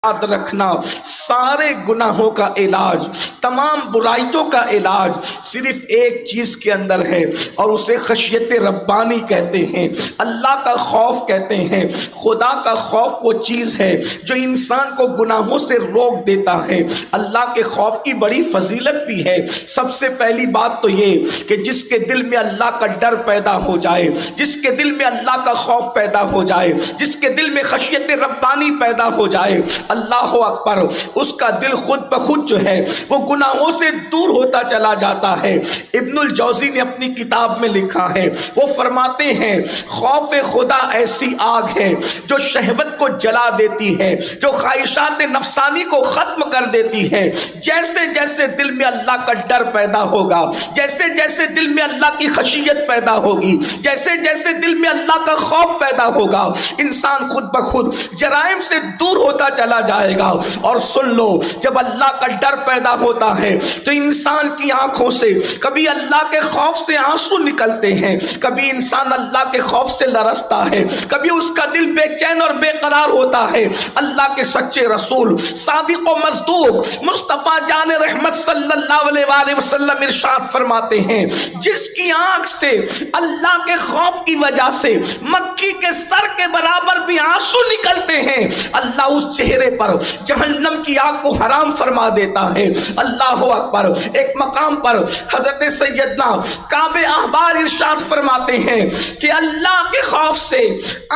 یاد رکھنا سارے گناہوں کا علاج، تمام برائیوں کا علاج صرف ایک چیز کے اندر ہے، اور اسے خشیت ربانی کہتے ہیں، اللہ کا خوف کہتے ہیں۔ خدا کا خوف وہ چیز ہے جو انسان کو گناہوں سے روک دیتا ہے۔ اللہ کے خوف کی بڑی فضیلت بھی ہے۔ سب سے پہلی بات تو یہ کہ جس کے دل میں اللہ کا ڈر پیدا ہو جائے، جس کے دل میں اللہ کا خوف پیدا ہو جائے، جس کے دل میں خشیت ربانی پیدا ہو جائے، اللہ اکبر، اس کا دل خود بخود جو ہے وہ گناہوں سے دور ہوتا چلا جاتا ہے۔ ابن الجوزی نے اپنی کتاب میں لکھا ہے، وہ فرماتے ہیں خوف خدا ایسی آگ ہے جو شہوت کو جلا دیتی ہے، جو خواہشات نفسانی کو ختم کر دیتی ہے۔ جیسے جیسے دل میں اللہ کا ڈر پیدا ہوگا، جیسے جیسے دل میں اللہ کی خشیت پیدا ہوگی، جیسے جیسے دل میں اللہ کا خوف پیدا ہوگا، انسان خود بخود جرائم سے دور ہوتا چلا جائے گا۔ اور سن لو، جب اللہ کا ڈر پیدا ہوتا ہے تو انسان کی آنکھوں سے کبھی اللہ کے خوف سے آنسو نکلتے ہیں، کبھی انسان اللہ کے خوف سے لرزتا ہے، کبھی اس کا دل بے چین اور بے قرار ہوتا ہے۔ اللہ کے سچے رسول صادق و مصدوق مصطفیٰ جان رحمت صلی اللہ علیہ وآلہ وسلم ارشاد فرماتے ہیں، جس کی آنکھ سے اللہ کے خوف کی وجہ سے مکھی کے سر کے برابر بھی آنسو نکلتے ہیں، اللہ اس چہرے پر جہنم کی آگ کو حرام فرما دیتا ہے۔ اللہ اکبر۔ ایک مقام پر حضرت سیدنا کعب احبار ارشاد فرماتے ہیں کہ اللہ کے خوف سے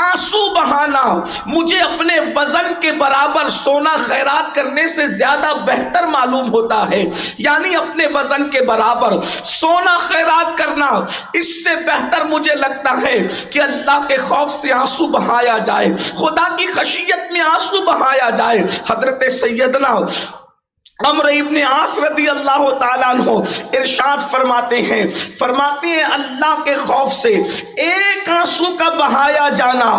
آنسو بہانا مجھے اپنے وزن کے برابر سونا خیرات کرنے سے زیادہ بہتر معلوم ہوتا ہے، یعنی اپنے وزن کے برابر سونا خیرات کرنا اس سے بہتر مجھے لگتا ہے کہ اللہ کے خوف سے آنسو بہایا جائے، خدا کی خشیت میں آنسو بہایا جائے۔ حضرت سیدنا عمرو ابن عاص رضی اللہ تعالیٰ عنہ ارشاد فرماتے ہیں اللہ کے خوف سے ایک آنسو کا بہایا جانا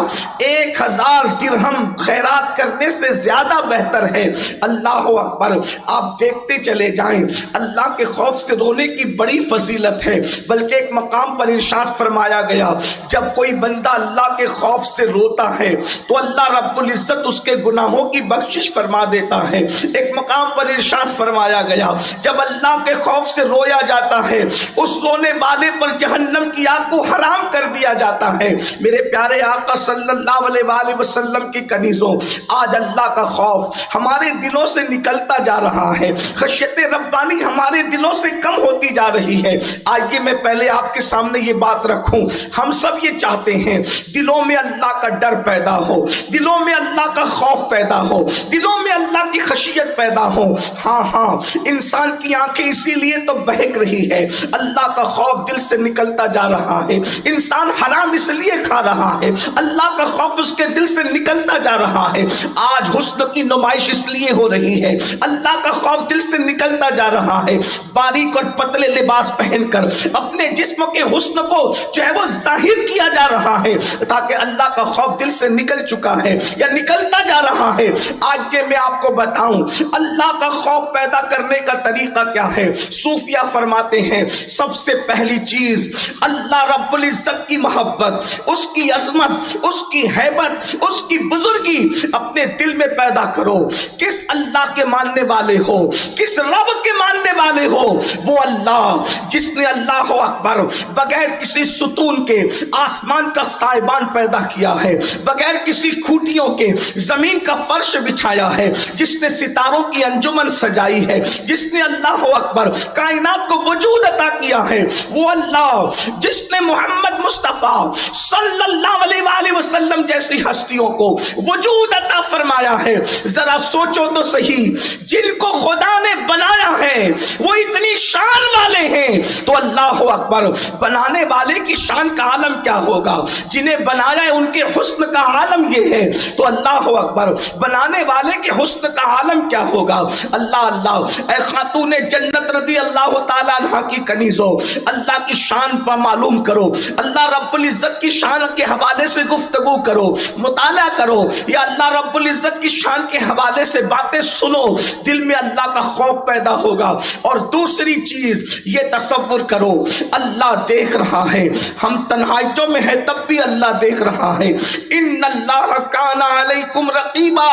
1000 درہم خیرات کرنے سے زیادہ بہتر ہے۔ اللہ اکبر۔ آپ دیکھتے چلے جائیں، اللہ کے خوف سے رونے کی بڑی فضیلت ہے، بلکہ ایک مقام پر ارشاد فرمایا گیا جب کوئی بندہ اللہ کے خوف سے روتا ہے تو اللہ رب العزت اس کے گناہوں کی بخشش فرما دیتا ہے۔ ایک مقام پر ارشاد فرمایا گیا جب اللہ کے خوف سے رویا جاتا ہے اس رونے والے پر جہنم کی آگ کو حرام کر دیا جاتا ہے۔ میرے پیارے آقا صلی اللہ علیہ وآلہ وسلم کی کنیزوں، آج اللہ کا خوف ہمارے دلوں سے نکلتا جا رہا ہے، خشیت ربانی ہمارے دلوں سے کم ہوتی جا رہی ہے۔ آئیے میں پہلے آپ کے سامنے یہ بات رکھوں، ہم سب یہ چاہتے ہیں دلوں میں اللہ کا ڈر پیدا ہو، دلوں میں اللہ کا خوف پیدا ہو، دلوں میں اللہ کی خشیت پیدا ہو۔ ہاں، انسان کی آنکھیں اسی لیے تو بہک رہی ہے، اللہ کا خوف دل سے نکلتا جا رہا ہے۔ انسان حرام اس لیے کھا رہا ہے، اللہ کا خوف اس کے دل سے نکلتا جا رہا ہے۔ آج حسن کی نمائش اس لیے ہو رہی ہے، اللہ کا خوف دل سے نکلتا جا رہا ہے۔ باریک اور پتلے لباس پہن کر اپنے جسم کے حسن کو جو ہے وہ ظاہر کیا جا رہا ہے، تاکہ اللہ کا خوف دل سے نکل چکا ہے یا نکلتا جا رہا ہے۔ آج میں آپ کو بتاؤں اللہ کا خوف پیدا کرنے کا طریقہ کیا ہے۔ صوفیہ فرماتے ہیں سب سے پہلی چیز اللہ رب العزت کی محبت، اس کی عظمت، اس کی ہیبت، اس کی بزرگی اپنے دل میں پیدا کرو۔ کس اللہ کے ماننے والے ہو، کس رب کے ماننے والے ہو؟ وہ اللہ جس نے اللہ اکبر بغیر کسی ستون کے آسمان کا سائبان پیدا کیا ہے، بغیر کسی کھوٹیوں کے زمین کا فرش بچھایا ہے، جس نے ستاروں کی انجمن سجائی ہے، جس نے اللہ اکبر کائنات کو وجود عطا کیا ہے، وہ اللہ جس نے محمد مصطفیٰ صلی اللہ علیہ وآلہ وسلم جیسی ہستیوں کو وجود عطا فرمایا ہے۔ ذرا سوچو تو صحیح، جن کو خدا نے بنایا ہے وہ اتنی شان والے ہیں، تو اللہ اکبر بنانے والے کی شان کا عالم کیا ہوگا؟ جنہیں بنایا ہے ان کے حسن کا عالم یہ ہے، تو اللہ اکبر بنانے والے کے حسن کا عالم کیا ہوگا؟ اللہ اے خاتون جنت رضی اللہ تعالیٰ عنہ کی کنیزوں، اللہ کی شان پر معلوم کرو، اللہ رب العزت کی شان کے حوالے سے گفتگو کرو، مطالعہ کرو، یا اللہ رب العزت کی شان کے حوالے سے باتیں سنو، دل میں اللہ کا خوف پیدا ہوگا۔ اور دوسری چیز یہ تصور کرو اللہ دیکھ رہا ہے، ہم تنہائیوں میں ہے تب بھی اللہ دیکھ رہا ہے۔ ان اللہ کان علیکم رقیبا،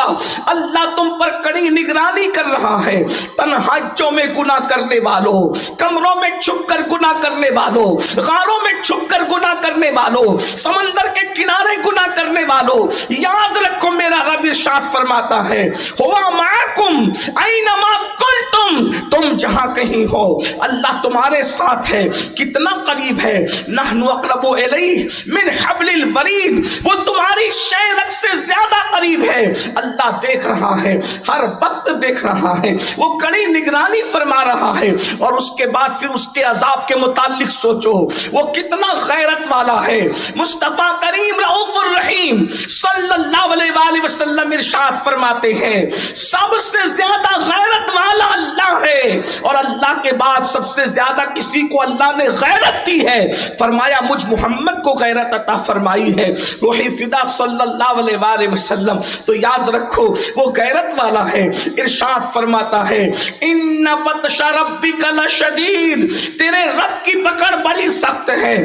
اللہ تم پر کڑی نگرانی کر رہا ہے۔ تنہائیوں میں گناہ کرنے والوں، کمروں میں چھپ کر گناہ کرنے والوں، غاروں میں چھپ کر گناہ کرنے والوں، سمندر کے کنارے گناہ کرنے والوں، یاد رکھو میرا رب ارشاد فرماتا ہے ہوا معکم اینما کنتم، تم جہاں کہیں ہو اللہ تمہارے ساتھ ہے۔ کتنا قریب ہے، نحن اقرب الیہ من حبل الورید، وہ تمہاری شہرک سے زیادہ قریب ہے۔ اللہ دیکھ رہا ہے، ہر وقت دیکھ رہا ہے، وہ کڑی نگرانی فرما رہا ہے۔ اور اس کے بعد پھر اس کے عذاب کے متعلق سوچو وہ کتنا غیرت والا ہے۔ مصطفیٰ کریم رؤوف الرحیم صلی اللہ علیہ وآلہ وسلم ارشاد فرماتے ہیں سب سے زیادہ غیرت والا اللہ ہے، اور اللہ کے بعد سب سے زیادہ کسی کو اللہ نے غیرت دی ہے، فرمایا مجھ محمد کو غیرت عطا فرمائی ہے، روح فدا صلی اللہ علیہ وآلہ وسلم۔ تو یاد رکھو وہ غیرت والا ہے۔ ارشاد فرماتا ہے ان بطش ربک لشدید، تیرے رب کی پکڑ بڑی سخت ہے۔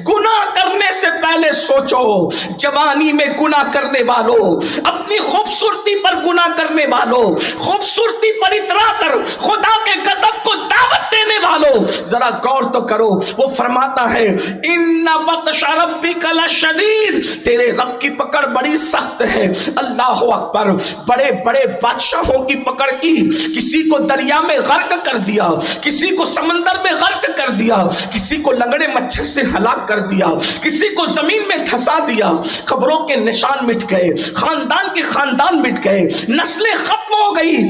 گناہ کرنے سے پہلے سوچو، جوانی میں گناہ کرنے والوں، اپنی خوبصورتی پر گناہ کرنے والوں، خوبصورتی پر اترا کر خدا کے غضب کو دعوت دینے والوں، ذرا غور تو کرو۔ وہ فرماتا ہے ان بطش ربک لشدید، تیرے رب کی پکڑ بڑی سخت ہے۔ اللہ اکبر، بڑے بڑے بادشاہوں کی پکڑ کی، کسی کو دریا میں غرق کر دیا، کسی کو سمندر میں غرق کر دیا، کسی کو لنگڑے مچھر سے ہلاک کر دیا، کسی کو زمین میں دھسا دیا، قبروں کے نشان مٹ گئے، خاندان کے خاندان مٹ گئے، نسلیں ختم ہو گئی۔